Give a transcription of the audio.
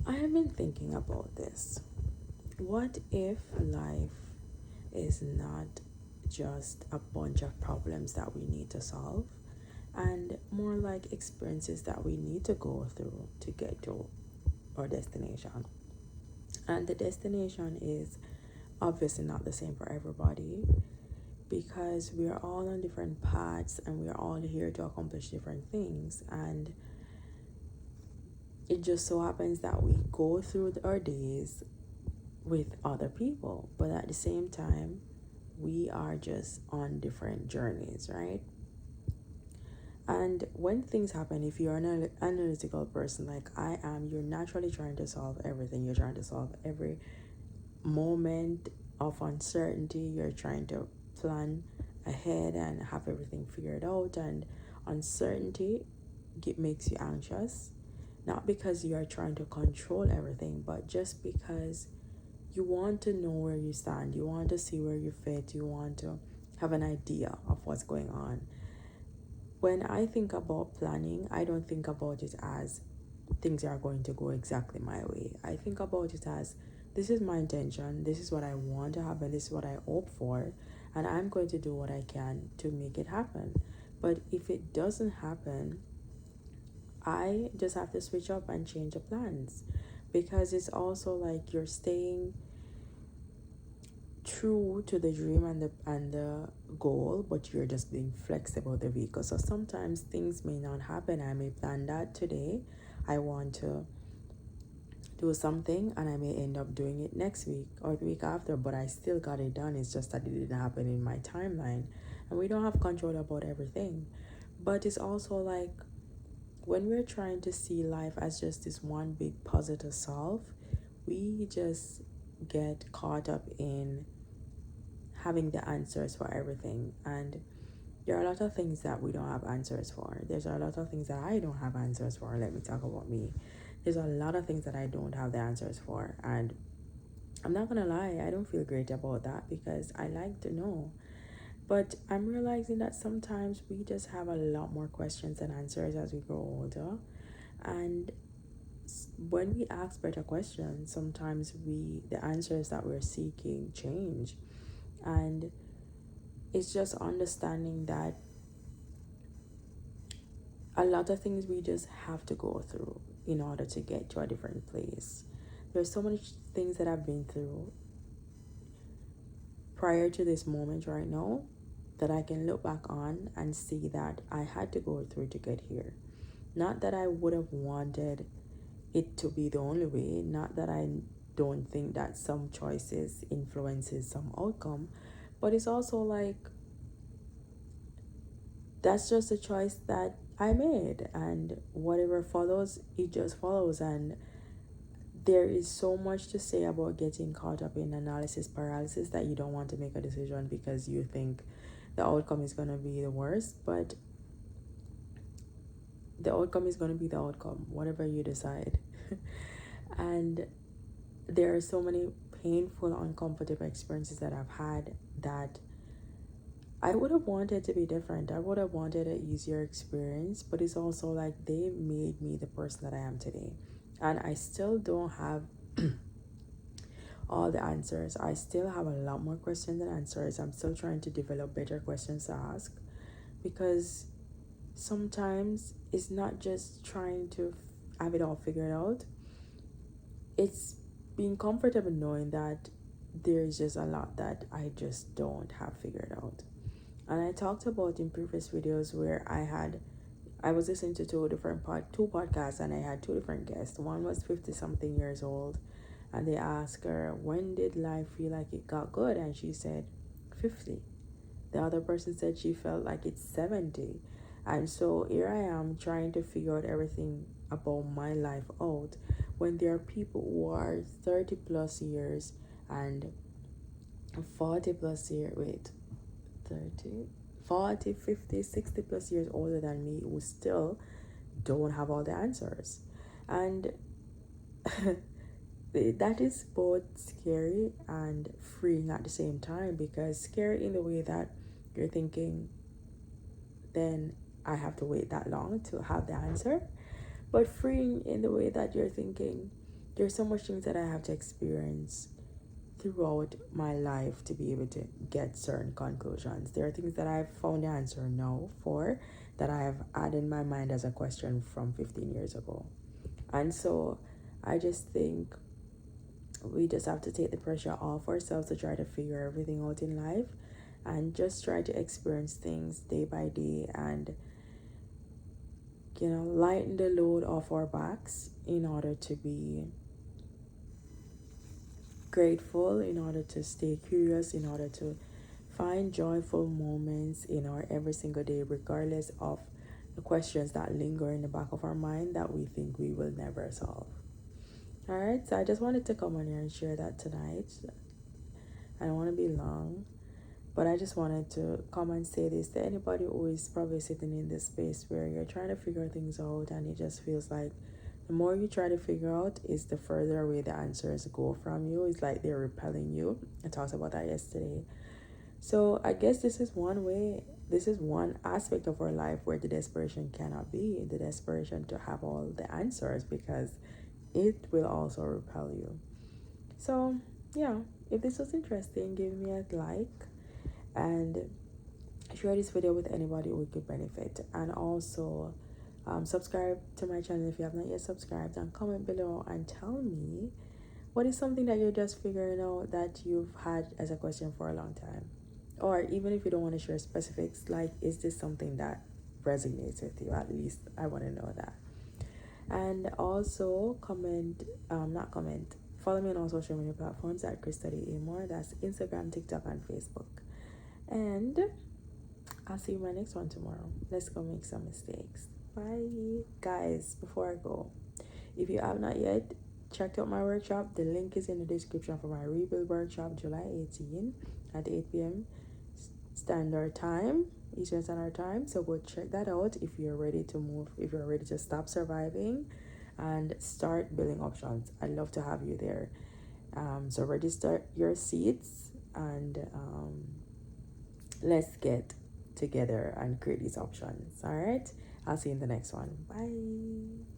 I have been thinking about this. What if life is not just a bunch of problems that we need to solve, and more like experiences that we need to go through to get to our destination? And the destination is obviously not the same for everybody because we are all on different paths and we are all here to accomplish different things. And it just so happens that we go through our days with other people, but at the same time, we are just on different journeys, right? And when things happen, if you're an analytical person like I am, you're naturally trying to solve everything. You're trying to solve every moment of uncertainty. You're trying to plan ahead and have everything figured out. And uncertainty makes you anxious, not because you are trying to control everything, but just because you want to know where you stand. You want to see where you fit. You want to have an idea of what's going on. When I think about planning, I don't think about it as things are going to go exactly my way. I think about it as this is my intention, this is what I want to happen, this is what I hope for, and I'm going to do what I can to make it happen. But if it doesn't happen, I just have to switch up and change the plans, because it's also like you're staying true to the dream and the goal, but you're just being flexible with the vehicle. So sometimes things may not happen. I may plan that today I want to do something, and I may end up doing it next week or the week after, but I still got it done. It's just that it didn't happen in my timeline, and we don't have control about everything. But it's also like when we're trying to see life as just this one big puzzle to solve, we just get caught up in having the answers for everything. And there are a lot of things that we don't have answers for. There's a lot of things that I don't have answers for. Let me talk about me. There's a lot of things that I don't have the answers for. And I'm not gonna lie, I don't feel great about that because I like to know. But I'm realizing that sometimes we just have a lot more questions than answers as we grow older. And when we ask better questions, sometimes the answers that we're seeking change. And it's just understanding that a lot of things we just have to go through in order to get to a different place. There's so many things that I've been through prior to this moment right now that I can look back on and see that I had to go through to get here. Not that I would have wanted it to be the only way, not that I don't think that some choices influences some outcome, but it's also like that's just a choice that I made, and whatever follows, it just follows. And there is so much to say about getting caught up in analysis paralysis that you don't want to make a decision because you think the outcome is going to be the worst, but the outcome is going to be the outcome, whatever you decide. And there are so many painful, uncomfortable experiences that I've had that I would have wanted to be different. I would have wanted an easier experience, but it's also like they made me the person that I am today. And I still don't have all the answers. I still have a lot more questions than answers. I'm still trying to develop better questions to ask because sometimes it's not just trying to have it all figured out. It's being comfortable knowing that there's just a lot that I just don't have figured out. And I talked about in previous videos where I was listening to two podcasts, and I had two different guests. One was 50 something years old, and they asked her, when did life feel like it got good? And she said 50. The other person said she felt like it's 70. And so here I am trying to figure out everything about my life out when there are people who are 30 plus years and 40 plus years, 30, 40, 50, 60 plus years older than me who still don't have all the answers. And that is both scary and freeing at the same time, because scary in the way that you're thinking, then I have to wait that long to have the answer, but freeing in the way that you're thinking, there's so much things that I have to experience throughout my life to be able to get certain conclusions. There are things that I've found the answer now for that I have had in my mind as a question from 15 years ago. And so I just think we just have to take the pressure off ourselves to try to figure everything out in life and just try to experience things day by day and lighten the load off our backs in order to be grateful, in order to stay curious, in order to find joyful moments in our every single day, regardless of the questions that linger in the back of our mind that we think we will never solve. All right, so I just wanted to come on here and share that tonight. I don't want to be long, but I just wanted to come and say this to anybody who is probably sitting in this space where you're trying to figure things out and it just feels like the more you try to figure out is the further away the answers go from you. It's like they're repelling you. I talked about that yesterday. So I guess this is one aspect of our life where the desperation cannot be, the desperation to have all the answers, because it will also repel you. So yeah, if this was interesting, give me a like and share this video with anybody who could benefit, and also subscribe to my channel if you have not yet subscribed, and comment below and tell me what is something that you're just figuring out that you've had as a question for a long time. Or even if you don't want to share specifics, like, is this something that resonates with you? At least I want to know that. And also follow me on all social media platforms at Khrista-Lee. That's Instagram, TikTok, and Facebook. And I'll see you in my next one tomorrow. Let's go make some mistakes. Bye. Guys, before I go, if you have not yet checked out my workshop, the link is in the description for my Rebuild workshop, July 18 at 8 p.m. Standard Time, Eastern Standard Time. So go check that out if you're ready to move, if you're ready to stop surviving and start building options. I'd love to have you there. So register your seats and let's get together and create these options. All right, I'll see you in the next one. Bye.